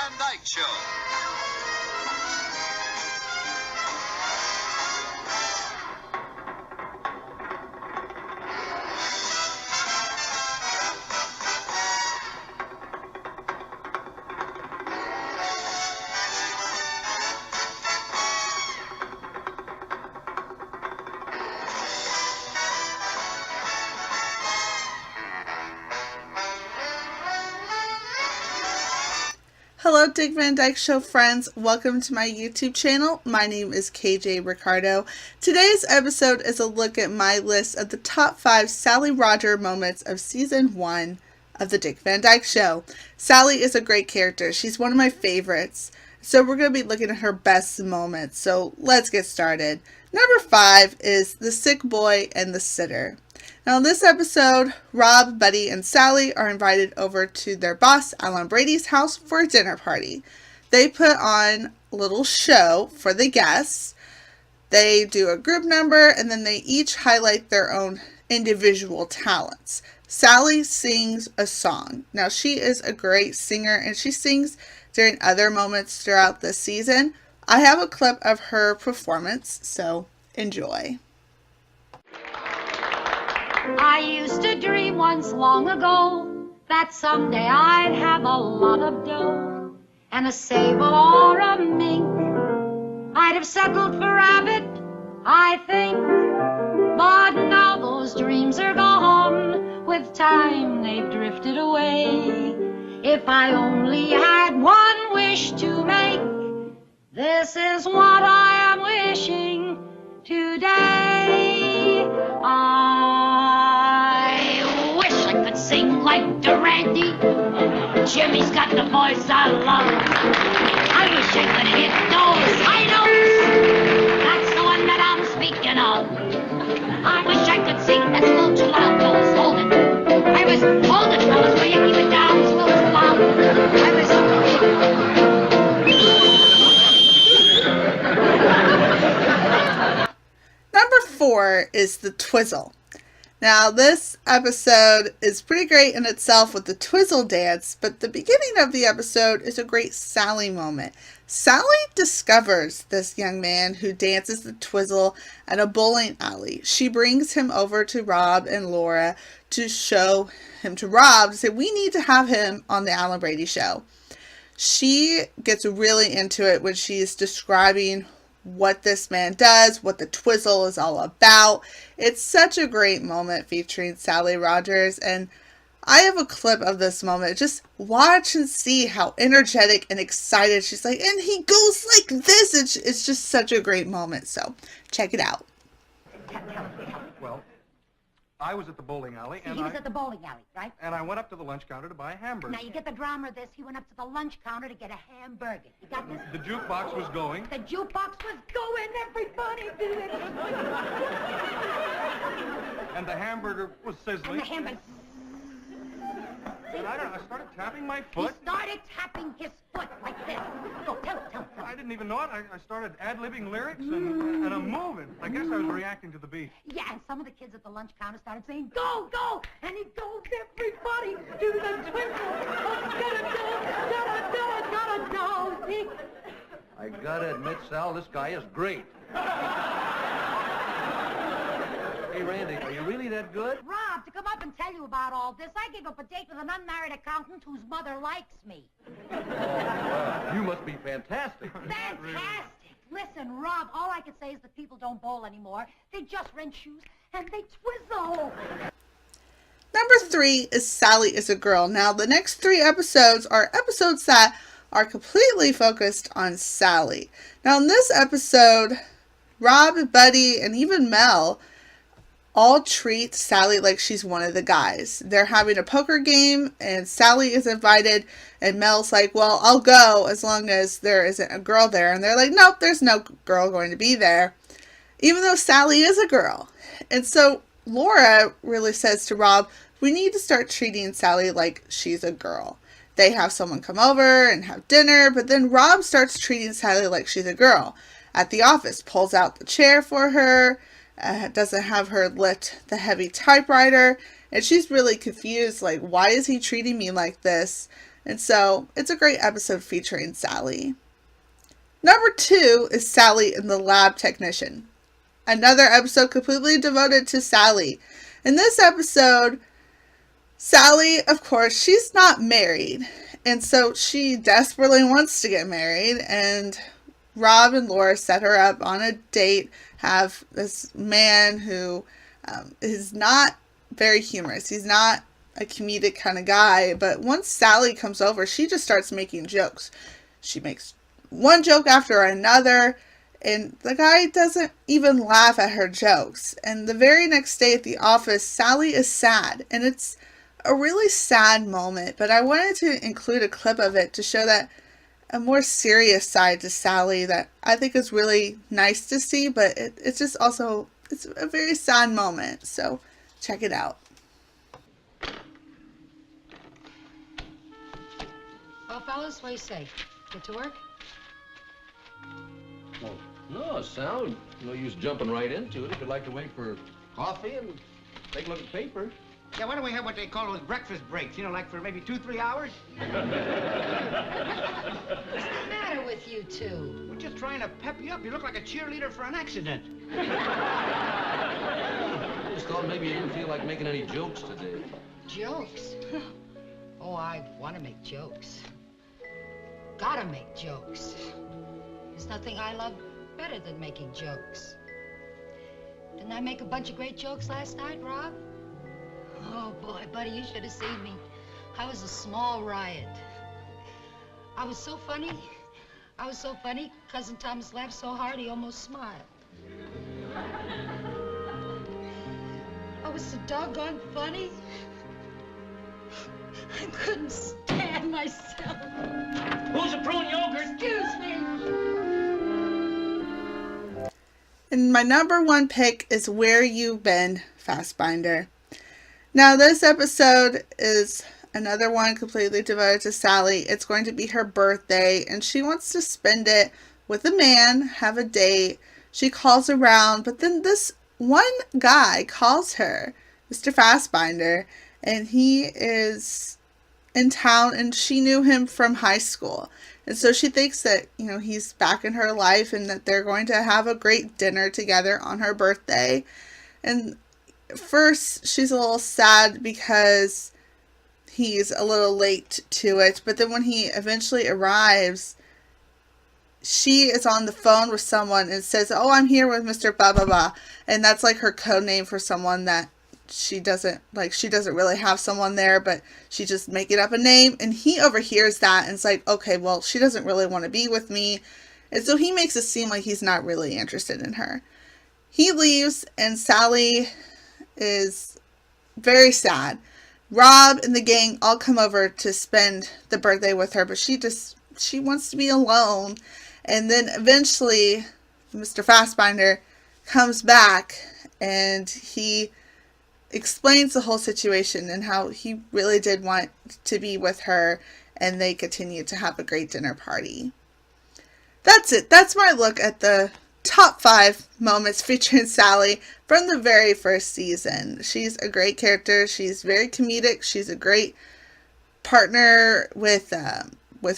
Van Dyke Show. Hello, Dick Van Dyke Show friends. Welcome to my YouTube channel. My name is KJ Ricardo. Today's episode is a look at my list of the top 5 Sally Roger moments of Season 1 of The Dick Van Dyke Show. Sally is a great character. She's one of my favorites. So we're going to be looking at her best moments. So let's get started. Number 5 is The Sick Boy and the Sitter. Now in this episode, Rob, Buddy, and Sally are invited over to their boss, Alan Brady's house for a dinner party. They put on a little show for the guests. They do a group number, and then they each highlight their own individual talents. Sally sings a song. Now she is a great singer, and she sings during other moments throughout the season. I have a clip of her performance, so enjoy. I used to dream once long ago that someday I'd have a lot of dough and a sable or a mink. I'd have settled for rabbit, I think, but now those dreams are gone. With time they've drifted away. If I only had one wish to make, this is what I am wishing today. I wish I could sing like Durante. Jimmy's got the voice I love. I wish I could hit those high notes. That's the one that I'm speaking of. I wish I could sing. That's a little too loud, fellas. Hold it. I was hold it, fellas. Will you keep it down? It's a little too loud. Number 4 is the Twizzle. Now this episode is pretty great in itself with the Twizzle dance, but the beginning of the episode is a great Sally moment. Sally discovers this young man who dances the Twizzle at a bowling alley. She brings him over to Rob and Laura to show him to Rob to say, we need to have him on the Alan Brady show. She gets really into it when she is describing what this man does, what the Twizzle is all about. It's such a great moment featuring Sally Rogers, and I have a clip of this moment. Just watch and see how energetic and excited she's like, and he goes like this. It's just such a great moment, so check it out. Well, I was at the bowling alley, and He was at the bowling alley, right? and I went up to the lunch counter to buy a hamburger. Now, you get the drama of this. He went up to the lunch counter to get a hamburger. You got this? The jukebox was going. The jukebox was going. Everybody did it. And the hamburger was sizzling. And the hamburger... And I started tapping my He foot. started tapping his foot like this. Go, tell him. I didn't even know it. I started ad-libbing lyrics, and I'm moving. I guess I was reacting to the beat. Yeah, and some of the kids at the lunch counter started saying, go, go. And he goes, everybody do the twinkle. Gotta go. I gotta admit, Sal, this guy is great. Hey, Randy, are you really that good? Rob, to come up and tell you about all this, I gave up a date with an unmarried accountant whose mother likes me. Wow, you must be fantastic. Fantastic. Listen, Rob, all I can say is that people don't bowl anymore. They just rent shoes and they twizzle. Number 3 is Sally is a Girl. Now the next 3 episodes are episodes that are completely focused on Sally. Now in this episode, Rob, Buddy, and even Mel all treat Sally like she's one of the guys. They're having a poker game and Sally is invited and Mel's like, well, I'll go as long as there isn't a girl there. And they're like, nope, there's no girl going to be there, even though Sally is a girl. And so Laura really says to Rob, we need to start treating Sally like she's a girl. They have someone come over and have dinner, but then Rob starts treating Sally like she's a girl. At the office, pulls out the chair for her, doesn't have her lift the heavy typewriter, and she's really confused, like, why is he treating me like this? And so it's a great episode featuring Sally. Number 2 is Sally and the Lab Technician. Another episode completely devoted to Sally. In this episode, Sally, of course, she's not married. And so she desperately wants to get married. And Rob and Laura set her up on a date, have this man who is not very humorous. He's not a comedic kind of guy. But once Sally comes over, she just starts making jokes. She makes one joke after another, and the guy doesn't even laugh at her jokes. And the very next day at the office, Sally is sad, and it's a really sad moment, but I wanted to include a clip of it to show that a more serious side to Sally that I think is really nice to see, but it's just also, it's a very sad moment, so check it out. Well, fellas, what do you say? Get to work? Well, no, Sal, no use jumping right into it. If you'd like to wait for coffee and take a look at the paper. Yeah, why don't we have what they call those breakfast breaks? You know, like for maybe 2-3 hours? What's the matter with you two? We're just trying to pep you up. You look like a cheerleader for an accident. I just thought maybe you didn't feel like making any jokes today. Jokes? Oh, I want to make jokes. Gotta make jokes. There's nothing I love better than making jokes. Didn't I make a bunch of great jokes last night, Rob? Oh, boy, buddy, you should have seen me. I was a small riot. I was so funny. Cousin Thomas laughed so hard he almost smiled. I was so doggone funny. I couldn't stand myself. Who's a prune yogurt? Excuse me. And my number 1 pick is Where You Been, Fassbinder. Now, this episode is another one completely devoted to Sally. It's going to be her birthday, and she wants to spend it with a man, have a date. She calls around, but then this one guy calls her, Mr. Fassbinder, and he is in town, and she knew him from high school. And so she thinks that, you know, he's back in her life and that they're going to have a great dinner together on her birthday. And first, she's a little sad because he's a little late to it. But then when he eventually arrives, she is on the phone with someone and says, "Oh, I'm here with Mr. Blah, blah, blah." And that's like her code name for someone that she doesn't really have someone there, but she just making up a name. And he overhears that and it's like, okay, well, she doesn't really want to be with me. And so he makes it seem like he's not really interested in her. He leaves, and Sally is very sad. Rob and the gang all come over to spend the birthday with her, but she wants to be alone. And then eventually Mr. Fassbinder comes back, and he explains the whole situation and how he really did want to be with her, and they continue to have a great dinner party. That's it. That's my look at the top 5 moments featuring Sally from the very first season. She's a great character. She's very comedic. She's a great partner with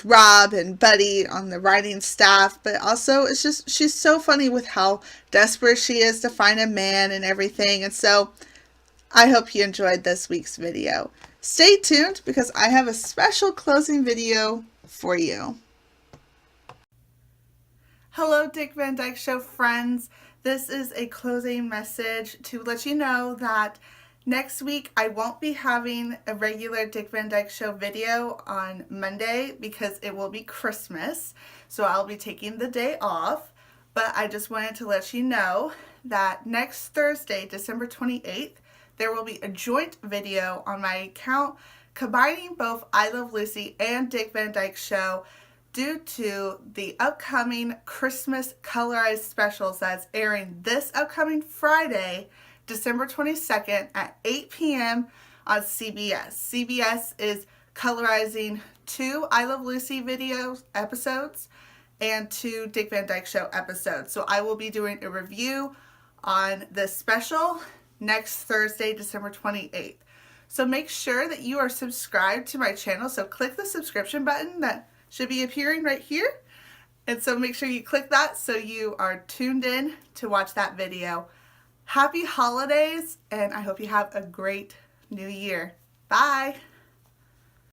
Rob and Buddy on the writing staff, but also it's just, she's so funny with how desperate she is to find a man and everything. And so I hope you enjoyed this week's video. Stay tuned because I have a special closing video for you. Hello, Dick Van Dyke Show friends. This is a closing message to let you know that next week I won't be having a regular Dick Van Dyke Show video on Monday because it will be Christmas. So I'll be taking the day off. But I just wanted to let you know that next Thursday, December 28th, there will be a joint video on my account combining both I Love Lucy and Dick Van Dyke Show due to the upcoming Christmas colorized specials that's airing this upcoming Friday, December 22nd at 8 p.m. on CBS. CBS is colorizing 2 I Love Lucy episodes and 2 Dick Van Dyke Show episodes. So I will be doing a review on this special next Thursday, December 28th. So make sure that you are subscribed to my channel. So click the subscription button that should be appearing right here. And so make sure you click that so you are tuned in to watch that video. Happy holidays, and I hope you have a great new year. Bye.